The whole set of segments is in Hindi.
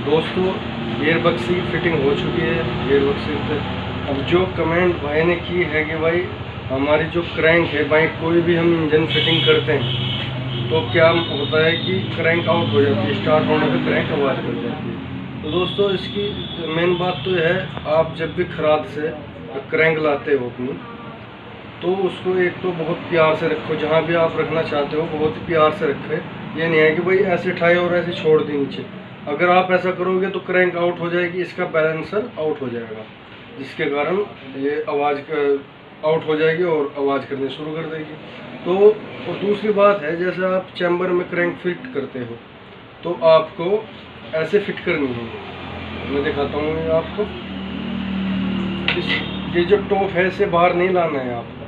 दोस्तों गियरबॉक्स की फिटिंग हो चुकी है। गियरबॉक्स पे अब जो कमेंट भाई ने की है कि भाई हमारी जो क्रैंक है, भाई कोई भी हम इंजन फिटिंग करते हैं तो क्या होता है कि क्रैंक आउट हो जाती है, स्टार्ट होने पे क्रैंक आवाज़ कर जाती है। तो दोस्तों इसकी मेन बात तो है, आप जब भी खराद से क्रैंक लाते हो अपनी, तो उसको एक तो बहुत प्यार से रखो, जहाँ भी आप रखना चाहते हो बहुत प्यार से रखें। ये नहीं है कि भाई ऐसे उठाए और ऐसे छोड़ दें नीचे। अगर आप ऐसा करोगे तो क्रैंक आउट हो जाएगी, इसका बैलेंसर आउट हो जाएगा, जिसके कारण ये आवाज़ आउट हो जाएगी और आवाज़ करनी शुरू कर देगी। तो और दूसरी बात है, जैसे आप चैम्बर में क्रैंक फिट करते हो तो आपको ऐसे फिट करनी है। मैं दिखाता हूँ आपको। ये जो टॉप है इसे बाहर नहीं लाना है आपको,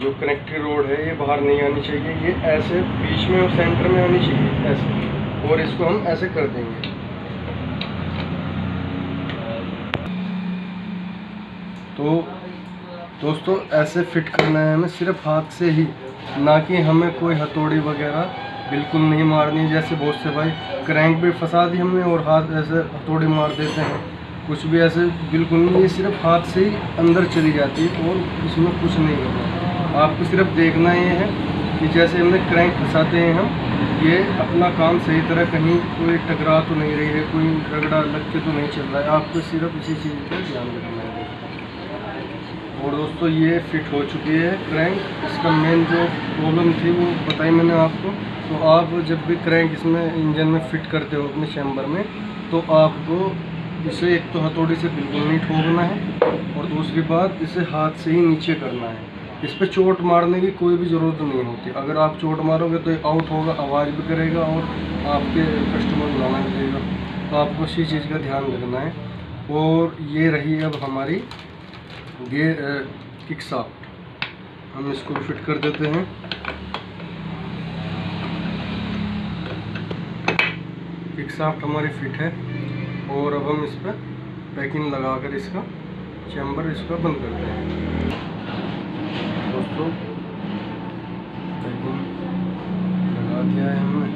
जो कनेक्टिंग रोड है ये बाहर नहीं आनी चाहिए, ये ऐसे बीच में और सेंटर में आनी चाहिए ऐसे, और इसको हम ऐसे कर देंगे। तो दोस्तों ऐसे फिट करना है हमें सिर्फ हाथ से ही, ना कि हमें कोई हथौड़ी वगैरह बिल्कुल नहीं मारनी। जैसे बहुत से भाई क्रैंक पे फंसा दी हमने और हाथ ऐसे हथौड़ी मार देते हैं, कुछ भी ऐसे बिल्कुल नहीं। ये सिर्फ हाथ से ही अंदर चली जाती है और इसमें कुछ नहीं होगा। आपको सिर्फ देखना ये है कि जैसे हमने क्रैंक फंसाते हैं हम, ये अपना काम सही तरह, कहीं कोई टकरा तो नहीं रही है, कोई रगड़ा लग के तो नहीं चल रहा है। आपको सिर्फ इसी चीज़ पर ध्यान रखना है। और दोस्तों ये फिट हो चुकी है क्रैंक। इसका मेन जो प्रॉब्लम थी वो बताई मैंने आपको। तो आप जब भी क्रैंक इसमें इंजन में फिट करते हो अपने चैम्बर में, तो आपको इसे एक तो हथौड़ी से बिल्कुल नहीं ठोकना है, और दूसरी बात इसे हाथ से ही नीचे करना है। इस पर चोट मारने की कोई भी ज़रूरत नहीं होती। अगर आप चोट मारोगे तो आउट होगा, आवाज़ भी करेगा और आपके कस्टमर बुलाना भी देगा। तो आपको इसी चीज़ का ध्यान रखना है। और ये रही अब हमारी किक शाफ्ट, हम इसको फिट कर देते हैं। किक शाफ्ट हमारी फिट है और अब हम इस पर पैकिंग लगाकर इसका चैम्बर इसका बंद करते हैं। दोस्तों पैकिंग लगा दिया है हमने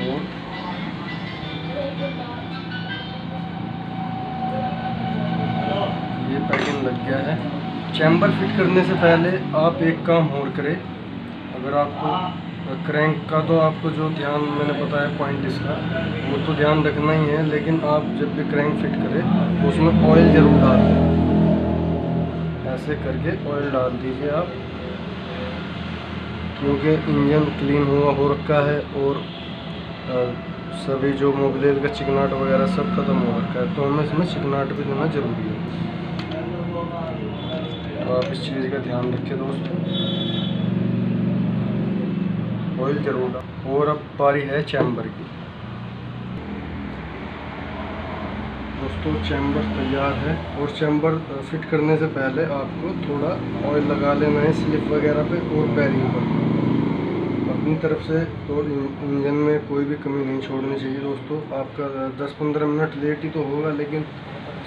और ये पैकिंग लग गया है। चैम्बर फिट करने से पहले आप एक काम और करें। अगर आपको क्रैंक का तो आपको जो ध्यान मैंने बताया पॉइंट इसका, वो तो ध्यान रखना ही है, लेकिन आप जब भी क्रैंक फिट करें तो उसमें ऑयल ज़रूर डाल दें। ऐसे करके ऑयल डाल दीजिए आप, क्योंकि इंजन क्लीन हो रखा है और सभी जो मोबिलिटी का चिकनाट वगैरह सब खत्म हो रखा है, तो हमें इसमें चिकनाट भी देना ज़रूरी है। तो आप इस चीज़ का ध्यान रखें दोस्तों, ऑयल जरूर डाल। और अब बारी है चैम्बर की। दोस्तों चैम्बर तैयार है, और चैम्बर फिट करने से पहले आपको थोड़ा ऑयल लगा लेना है स्लिप वगैरह पे और बेरिंग पर अपनी तरफ से। तो इंजन में कोई भी कमी नहीं छोड़नी चाहिए दोस्तों। आपका 10-15 मिनट लेट ही तो होगा, लेकिन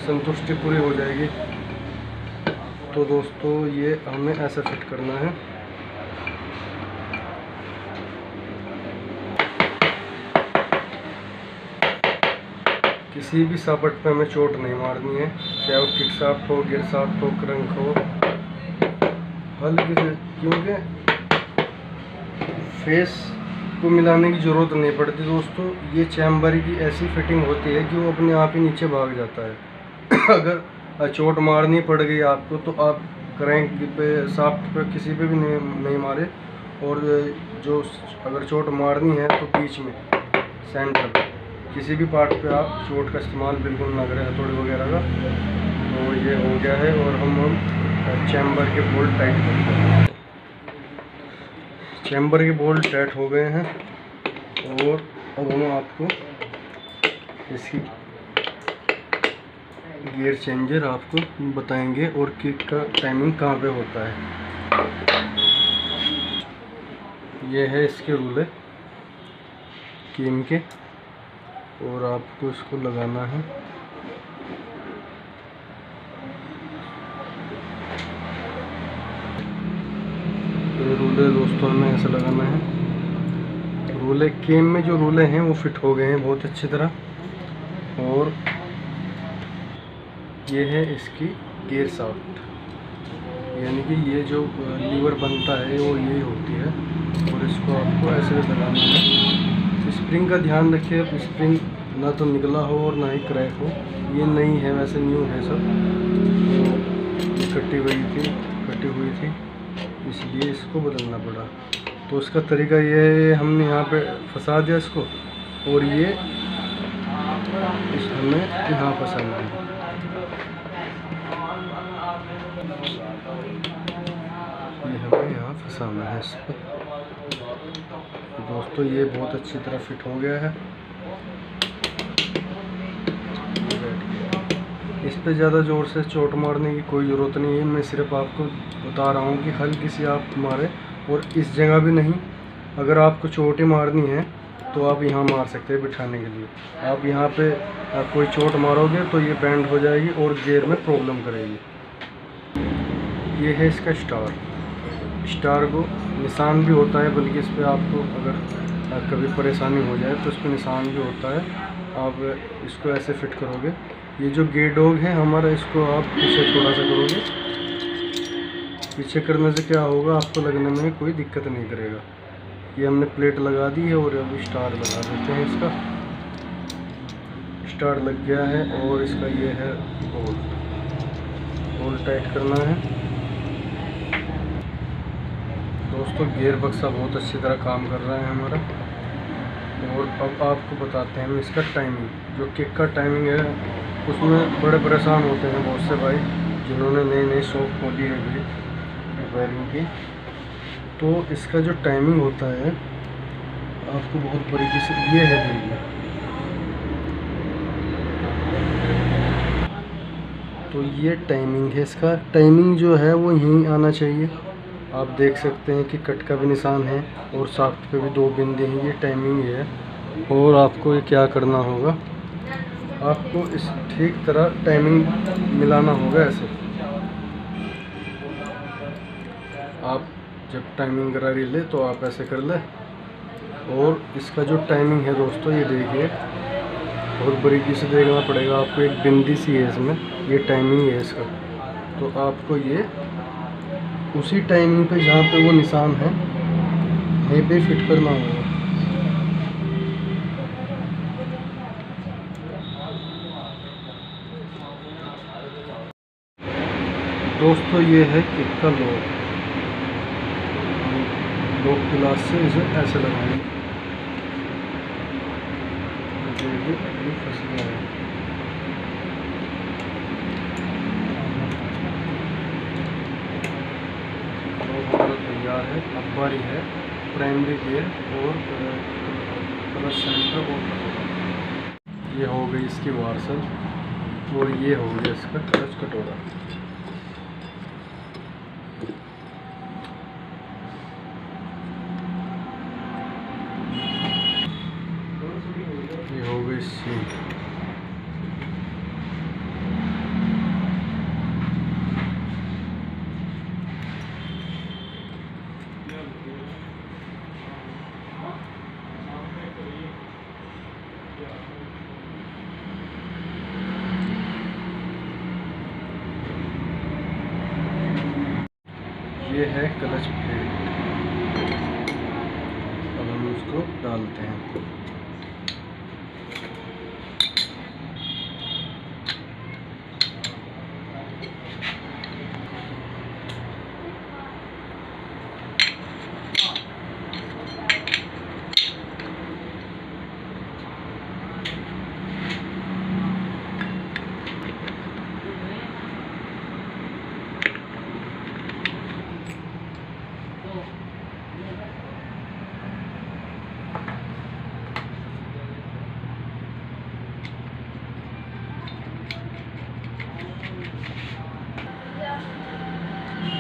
संतुष्टि पूरी हो जाएगी। तो दोस्तों ये हमें ऐसा फिट करना है। किसी भी सापट पे हमें चोट नहीं मारनी है, चाहे वो किक शाफ्ट हो, गियर शाफ्ट हो, क्रैंक हो, हल्के से, क्योंकि फेस को मिलाने की ज़रूरत नहीं पड़ती दोस्तों। ये चैम्बर की ऐसी फिटिंग होती है कि वो अपने आप ही नीचे भाग जाता है। अगर चोट मारनी पड़ गई आपको तो आप क्रैंक पे, शाफ्ट पे, किसी पे भी नहीं मारे। और जो अगर चोट मारनी है तो बीच में सेंटर किसी भी पार्ट पे आप चोट का इस्तेमाल बिल्कुल ना करें, हथौड़ी वगैरह का। तो ये हो गया है और हम चैम्बर के बोल्ट टाइट करते हैं। चैम्बर के बोल्ट टाइट हो गए हैं और अब हम आपको इसकी गियर चेंजर आपको बताएंगे और किक का टाइमिंग कहाँ पे होता है। ये है इसके रूले कीम के, और आपको इसको लगाना है। तो रूले दोस्तों हमें ऐसा लगाना है। रूले केम में जो रूले हैं वो फिट हो गए हैं बहुत अच्छी तरह। और ये है इसकी गियर शाफ्ट, यानी कि ये जो लीवर बनता है वो यही होती है, और इसको आपको ऐसे लगाना है। स्प्रिंग का ध्यान रखिए, अब स्प्रिंग ना तो निकला हो और ना ही क्रैक हो। ये नई है, वैसे न्यू है सब, ये कटी हुई थी इसलिए इसको बदलना पड़ा। तो इसका तरीका ये है, हमने यहाँ पे फंसा दिया इसको, और ये हमें यहाँ फंसाना है। ये हमें यहाँ फंसाना है इसको। दोस्तों ये बहुत अच्छी तरह फिट हो गया है। इस पे ज़्यादा ज़ोर से चोट मारने की कोई ज़रूरत नहीं है, मैं सिर्फ आपको बता रहा हूँ कि हल्की सी आप मारे, और इस जगह भी नहीं। अगर आपको चोट ही मारनी है तो आप यहाँ मार सकते हैं बिठाने के लिए। आप यहाँ पे कोई चोट मारोगे तो ये बैंड हो जाएगी और गियर में प्रॉब्लम करेगी। ये है इसका स्टार को निशान भी होता है, बल्कि इस पर आपको अगर कभी परेशानी हो जाए तो इस पर निशान भी होता है। आप इसको ऐसे फिट करोगे। ये जो गेट डॉग है हमारा, इसको आप पीछे थोड़ा सा करोगे। पीछे करने से क्या होगा, आपको लगने में कोई दिक्कत नहीं करेगा। ये हमने प्लेट लगा दी है और अभी स्टार लगा देते हैं। इसका स्टार लग गया है और इसका ये है होल टाइट करना है। दोस्तों गियर बक्सा बहुत अच्छी तरह काम कर रहा है हमारा। और अब आपको बताते हैं हम इसका टाइमिंग। जो किक का टाइमिंग है उसमें बड़े परेशान होते हैं बहुत से भाई, जिन्होंने नई शॉप खोली है अभी रिपेयरिंग की। तो इसका जो टाइमिंग होता है आपको बहुत बारीकी से, ये है देखिए, तो ये टाइमिंग है। इसका टाइमिंग जो है वो यहीं आना चाहिए। आप देख सकते हैं कि कट का भी निशान है और शाफ्ट पे भी 2 बिंदु हैं, ये टाइमिंग है। और आपको ये क्या करना होगा, आपको इस ठीक तरह टाइमिंग मिलाना होगा। ऐसे आप जब टाइमिंग करा रही ले तो आप ऐसे कर ले। और इसका जो टाइमिंग है दोस्तों, ये देखिए बहुत बारीकी से देखना पड़ेगा आपको। एक बिंदी सी है इसमें, ये टाइमिंग है इसका। तो आपको ये उसी टाइमिंग पे जहाँ पे वो निशान है वहीं पे फिट करना होगा। दोस्तों ये है किक का लॉक गिलास से इसे ऐसे लगाएंगे। फंस गया है। तैयार है। अब बारी है प्राइमरी गियर और क्लच सेंटर और ये हो गई इसकी वार्सल, और ये हो गया इसका क्लच कटोरा। ये हो गई सील। ये है क्लच प्लेट। अब हम उसको डालते हैं।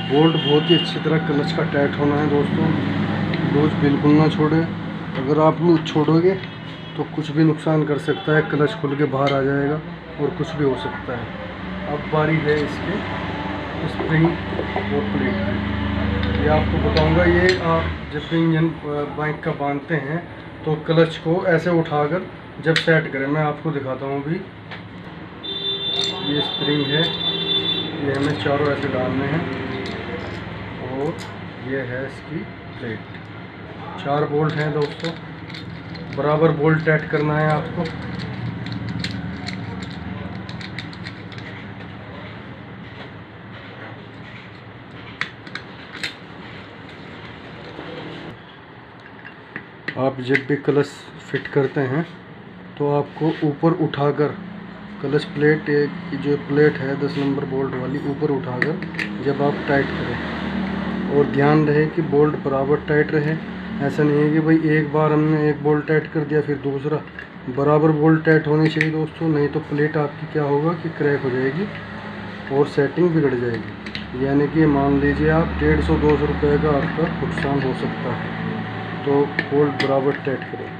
बोल्ट बहुत ही अच्छी तरह क्लच का टाइट होना है दोस्तों। लूज बिल्कुल ना छोड़े। अगर आप लूज छोड़ोगे तो कुछ भी नुकसान कर सकता है, क्लच खुल के बाहर आ जाएगा और कुछ भी हो सकता है। अब बारी है इसके स्प्रिंग और प्लेट की। ये आपको बताऊंगा। ये आप जब भी इंजन बाइक का बांधते हैं तो क्लच को ऐसे उठाकर जब सेट करें मैं आपको दिखाता हूँ अभी। ये स्प्रिंग है, ये हमें चारों ऐसे डालने हैं और ये है इसकी प्लेट। 4 बोल्ट हैं दोस्तों, बराबर बोल्ट टाइट करना है आपको। आप जब भी क्लच फिट करते हैं तो आपको ऊपर उठाकर क्लच प्लेट, एक जो प्लेट है 10 नंबर बोल्ट वाली, ऊपर उठाकर जब आप टाइट करें, और ध्यान रहे कि बोल्ट बराबर टाइट रहे। ऐसा नहीं है कि भाई एक बार हमने एक बोल्ट टाइट कर दिया फिर दूसरा, बराबर बोल्ट टाइट होनी चाहिए दोस्तों, नहीं तो प्लेट आपकी क्या होगा कि क्रैक हो जाएगी और सेटिंग बिगड़ जाएगी। यानी कि मान लीजिए आप 150-200 रुपये का आपका नुकसान हो सकता है। तो बोल्ट बराबर टाइट करें।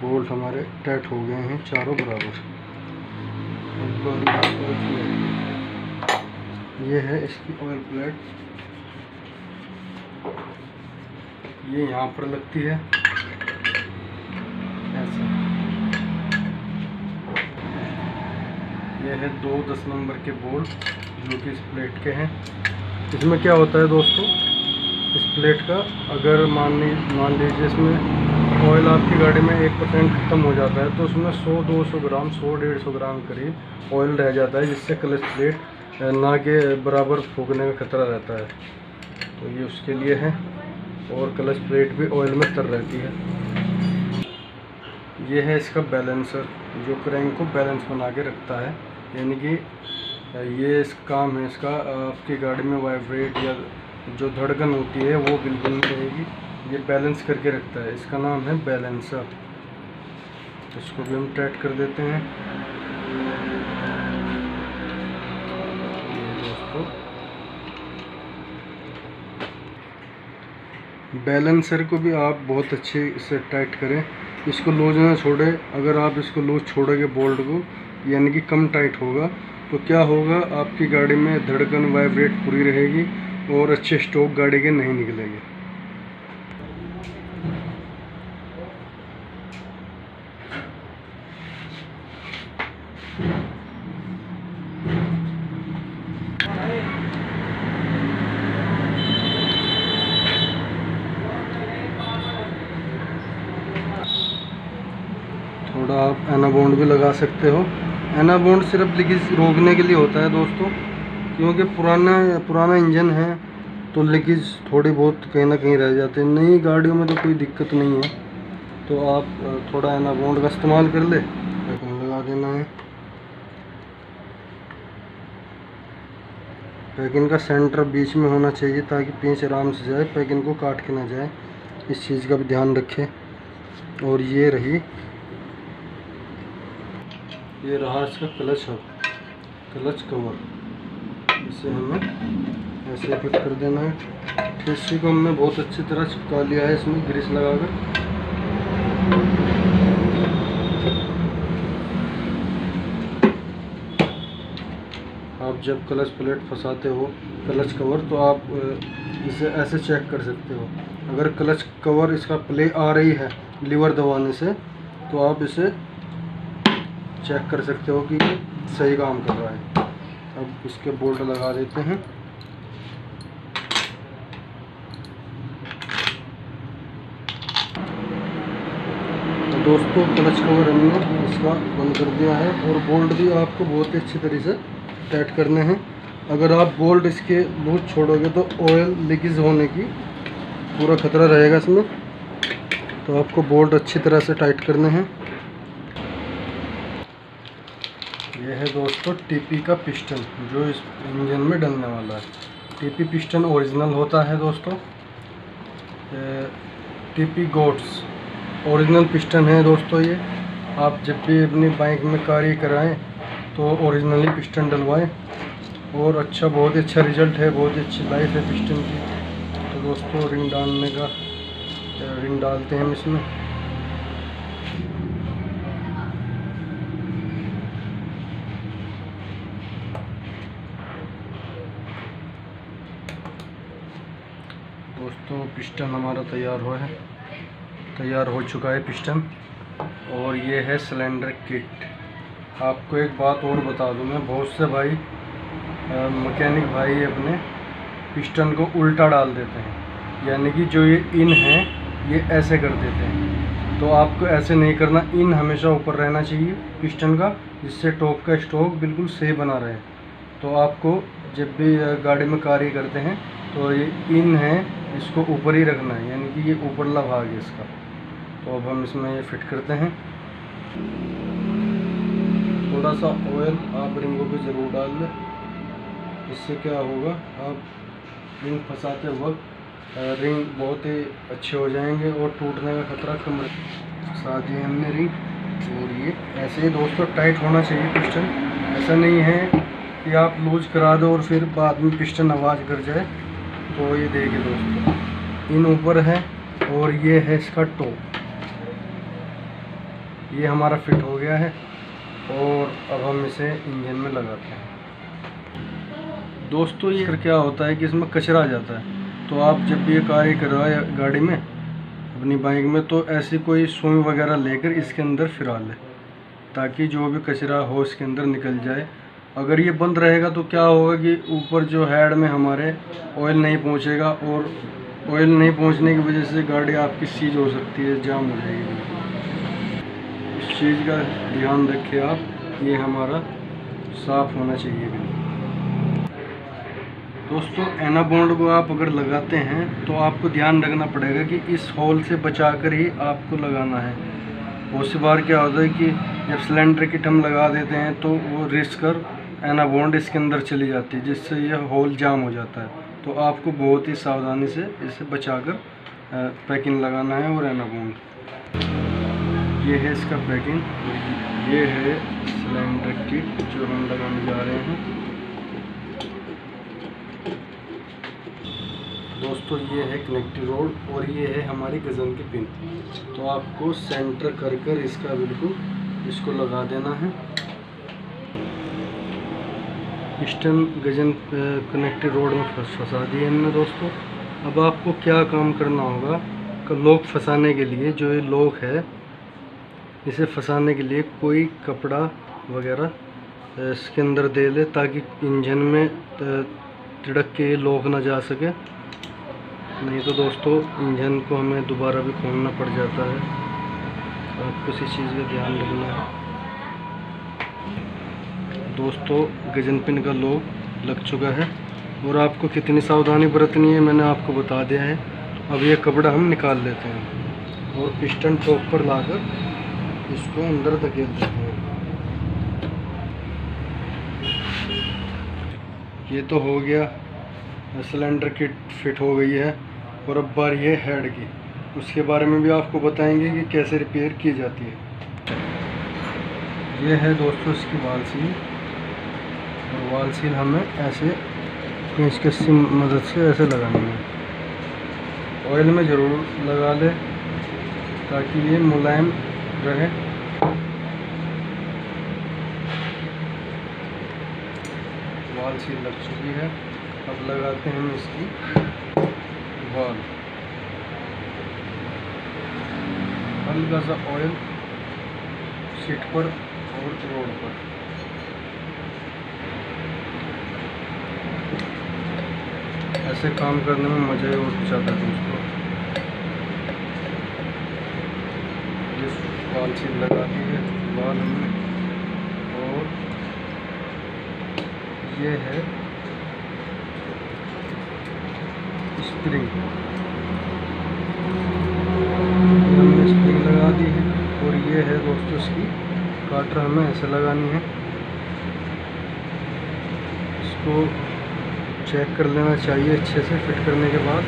बोल्ट हमारे टाइट हो गए हैं चारों बराबर। ये है इसकी ऑयल प्लेट, ये यहाँ पर लगती है ऐसा। ये है 2 10 नंबर के बोल्ट जो कि इस प्लेट के हैं। इसमें क्या होता है दोस्तों, इस प्लेट का अगर मान लीजिए इसमें ऑयल आपकी गाड़ी में 1% ख़त्म हो जाता है तो उसमें 100-200 ग्राम, 100-150 ग्राम करीब ऑयल रह जाता है, जिससे क्लच प्लेट ना के बराबर फूकने का खतरा रहता है। तो ये उसके लिए है, और क्लच प्लेट भी ऑयल में तर रहती है। ये है इसका बैलेंसर जो क्रैंक को बैलेंस बना के रखता है। यानी कि ये इस काम है इसका, आपकी गाड़ी में वाइब्रेट या जो धड़कन होती है वो बिल्कुल नहीं रहेगी, ये बैलेंस करके रखता है। इसका नाम है बैलेंसर। इसको भी हम टाइट कर देते हैं। ये दोस्तों बैलेंसर को भी आप बहुत अच्छे से टाइट करें, इसको लूज ना छोड़े। अगर आप इसको लूज छोड़ोगे बोल्ट को, यानी कि कम टाइट होगा, तो क्या होगा, आपकी गाड़ी में धड़कन वाइब्रेट पूरी रहेगी और अच्छे स्टॉक गाड़ी के नहीं निकलेंगे। थोड़ा आप एनाबॉन्ड भी लगा सकते हो। एनाबॉन्ड सिर्फ लीकेज रोकने के लिए होता है दोस्तों, क्योंकि पुराना इंजन है तो लीकेज थोड़ी बहुत कहीं ना कहीं रह जाते हैं। नई गाड़ियों में तो कोई दिक्कत नहीं है, तो आप थोड़ा एनाबॉन्ड का इस्तेमाल कर ले, पैकिंग लगा देना है। पैकिंग का सेंटर बीच में होना चाहिए ताकि पेंच आराम से जाए, पैकिंग को काट के ना जाए, इस चीज़ का भी ध्यान रखें। और ये रहा इसका क्लच कवर, इसे हमें ऐसे फिट कर देना है। इसी को हमने बहुत अच्छी तरह चिपका लिया है इसमें ग्रीस लगाकर। आप जब क्लच प्लेट फंसाते हो क्लच कवर, तो आप इसे ऐसे चेक कर सकते हो। अगर क्लच कवर इसका प्ले आ रही है लीवर दबाने से, तो आप इसे चेक कर सकते हो कि सही काम कर रहा है। अब इसके बोल्ट लगा देते हैं। तो दोस्तों क्लच कवर हमने इसका बंद कर दिया है, और बोल्ट भी आपको बहुत ही अच्छी तरीके से टाइट करने हैं। अगर आप बोल्ट इसके लूज छोड़ोगे तो ऑयल लीकेज होने की पूरा खतरा रहेगा इसमें, तो आपको बोल्ट अच्छी तरह से टाइट करने हैं। यह है दोस्तों टीपी का पिस्टन जो इस इंजन में डलने वाला है। टीपी पिस्टन ओरिजिनल होता है दोस्तों। टीपी गोट्स ओरिजिनल पिस्टन है दोस्तों। ये आप जब भी अपनी बाइक में कार्य कराएं तो ओरिजिनली पिस्टन डलवाएं, और बहुत ही अच्छा रिजल्ट है, बहुत ही अच्छी लाइफ है पिस्टन की। तो दोस्तों रिंग डालते हैं हम इसमें। दोस्तों पिस्टन हमारा तैयार हो चुका है पिस्टन। और ये है सिलेंडर किट। आपको एक बात और बता दूं मैं, बहुत से भाई मैकेनिक भाई अपने पिस्टन को उल्टा डाल देते हैं, यानी कि जो ये इन है ये ऐसे कर देते हैं। तो आपको ऐसे नहीं करना, इन हमेशा ऊपर रहना चाहिए पिस्टन का, जिससे टॉर्क का स्ट्रोक बिल्कुल सही बना रहे। तो आपको जब भी गाड़ी में कार्य करते हैं तो ये इन है इसको ऊपर ही रखना है, यानी कि ये ऊपरला भाग है इसका। तो अब हम इसमें ये फिट करते हैं। थोड़ा सा ऑयल आप रिंगों पे ज़रूर डाल लें, इससे क्या होगा, आप रिंग फंसाते वक्त रिंग बहुत ही अच्छे हो जाएंगे और टूटने का खतरा कम फंसा दिए हमने रिंग। और ये ऐसे ही दोस्तों टाइट होना चाहिए पिस्टन, ऐसा नहीं है कि आप लूज करा दो और फिर बाद में पिस्टन आवाज़ कर जाए। तो ये देखिए दोस्तों, इन ऊपर है और ये है इसका टॉप, ये हमारा फिट हो गया है। और अब हम इसे इंजन में लगाते हैं। दोस्तों ये क्या होता है कि इसमें कचरा आ जाता है, तो आप जब भी ये कार्य करवाए गाड़ी में अपनी बाइक में, तो ऐसी कोई सुई वगैरह लेकर इसके अंदर फिरा ले, ताकि जो भी कचरा हो इसके अंदर निकल जाए। अगर ये बंद रहेगा तो क्या होगा कि ऊपर जो हेड में हमारे ऑयल नहीं पहुंचेगा, और ऑयल नहीं पहुंचने की वजह से गाड़ी आपकी सीज हो सकती है, जाम हो जाएगी। इस चीज़ का ध्यान रखें आप, ये हमारा साफ़ होना चाहिए। दोस्तों एनाबॉन्ड को आप अगर लगाते हैं तो आपको ध्यान रखना पड़ेगा कि इस होल से बचाकर ही आपको लगाना है। बहुत सी बार क्या होता है कि जब सिलेंडर किट हम लगा देते हैं तो वो रिस्क कर एनाबॉन्ड इसके अंदर चली जाती है, जिससे यह होल जाम हो जाता है। तो आपको बहुत ही सावधानी से इसे बचाकर पैकिंग लगाना है। और एनाबॉन्ड ये है इसका पैकिंग, ये है सिलेंडर किट जो हम लगाने जा रहे हैं। दोस्तों ये है कनेक्टिंग रोड और ये है हमारी गज़न की पिन। तो आपको सेंटर कर कर इसका बिल्कुल इसको लगा देना है। पिस्टन गज़न कनेक्टिंग रोड में फंसा दिए हमने दोस्तों। अब आपको क्या काम करना होगा कि लॉक फंसाने के लिए, जो ये लॉक है इसे फंसाने के लिए कोई कपड़ा वगैरह इसके अंदर दे ले, ताकि इंजन में तिड़क के लॉक ना जा सके। नहीं तो दोस्तों इंजन को हमें दोबारा भी खोलना पड़ जाता है। आपको इसी चीज़ का ध्यान रखना है। दोस्तों गजन पिन का लॉक लग चुका है और आपको कितनी सावधानी बरतनी है मैंने आपको बता दिया है। अब ये कपड़ा हम निकाल लेते हैं और पिस्टन टॉप पर लाकर इसको अंदर धकेल देते हैं। ये तो हो गया, सिलेंडर किट फिट हो गई है। और अब बारी है हेड की, उसके बारे में भी आपको बताएंगे कि कैसे रिपेयर की जाती है। ये है दोस्तों इसकी वाल सील, और वाल सील हमें ऐसे पेंचकस की मदद से ऐसे लगानी है। ऑयल में ज़रूर लगा ले ताकि ये मुलायम रहे। वाल सील लग चुकी है, अब लगाते हैं हम इसकी वाल। हल्का सा ऑयल सीट पर और रोड पर। ऐसे काम करने में मज़ा ही और ज़्यादा है दोस्तों। ये वाल सील लगा दी है वाल हमने, और ये है स्प्रिंग, हमने स्प्रिंग लगा दी है। और ये है दोस्तों इसकी काटर, हमें ऐसे लगानी है। इसको चेक कर लेना चाहिए अच्छे से फिट करने के बाद।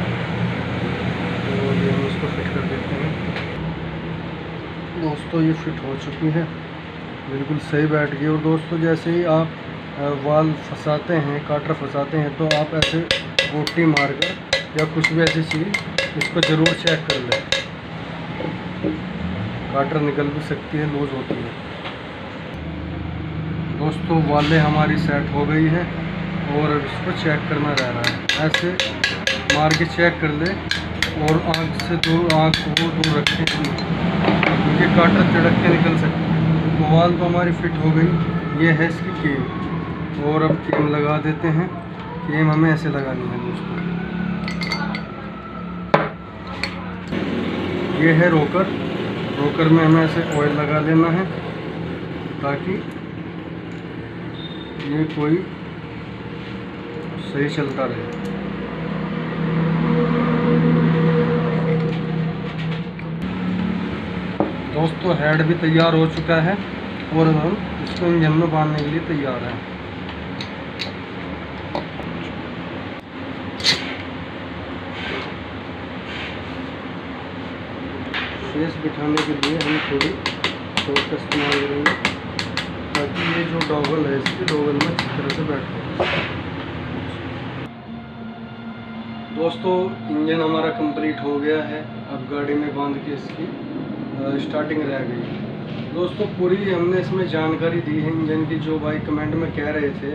तो ये हम इसको फिट कर देते हैं। दोस्तों ये फिट हो चुकी है, बिल्कुल सही बैठ गई। और दोस्तों जैसे ही आप वाल फंसाते हैं, काटर फंसाते हैं, तो आप ऐसे गोटी मारकर या कुछ भी ऐसी चीज़ इसको ज़रूर चेक कर लें। काटर निकल भी सकती है, लूज होती है। दोस्तों वालें हमारी सेट हो गई है और इसको चेक करना रह रहा है। ऐसे मार के चेक कर ले और आँख से दूर, आँख को दूर रखें। क्योंकि काटर चढ़क के निकल सकती है। तो वाल तो हमारी फिट हो गई। ये है इसकी केम, और अब केम लगा देते हैं। केम हमें ऐसे लगानी है दोस्तों। ये है रोकर। रोकर में हमें ऐसे ऑयल लगा लेना है ताकि ये कोई सही चलता रहे। दोस्तों हेड भी तैयार हो चुका है और हम इसको इंजन में बांधने के लिए तैयार हैं। फेस बिठाने के लिए हम थोड़ी शॉर्ट का इस्तेमाल करेंगे ताकि ये जो डॉगल है इसकी डॉगल में अच्छी तरह से बैठे। दोस्तों इंजन हमारा कंप्लीट हो गया है। अब गाड़ी में बांध के इसकी स्टार्टिंग रह गई। दोस्तों पूरी हमने इसमें जानकारी दी है इंजन की। जो भाई कमेंट में कह रहे थे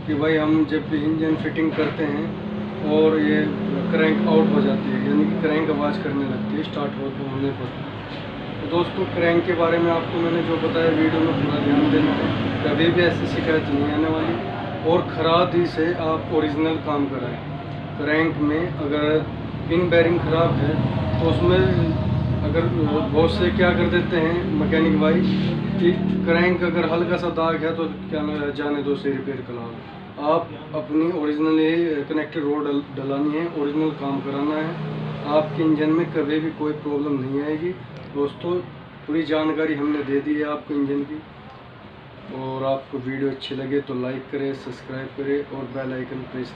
कि भाई हम जब भी इंजन फिटिंग करते हैं और ये क्रैंक आउट हो जाती है, यानी कि क्रैंक आवाज़ करने लगती है स्टार्ट होने पर। तो दोस्तों क्रैंक के बारे में आपको मैंने जो बताया वीडियो में पूरा ध्यान देना है। कभी भी ऐसी शिकायत नहीं आने वाली। और खरादी से आप ओरिजिनल काम कराएं। क्रैंक में अगर पिन बैरिंग ख़राब है तो उसमें अगर बहुत से क्या कर देते हैं मैकेनिक भाई कि क्रैंक अगर हल्का सा दाग है तो क्या जाने दो से रिपेयर कराओ। आप अपनी ओरिजिनल कनेक्टेड रोड डलानी है, ओरिजिनल काम कराना है। आपके इंजन में कभी भी कोई प्रॉब्लम नहीं आएगी। दोस्तों पूरी जानकारी हमने दे दी है आपको इंजन की। और आपको वीडियो अच्छी लगे तो लाइक करें, सब्सक्राइब करें और बेल आइकन प्रेस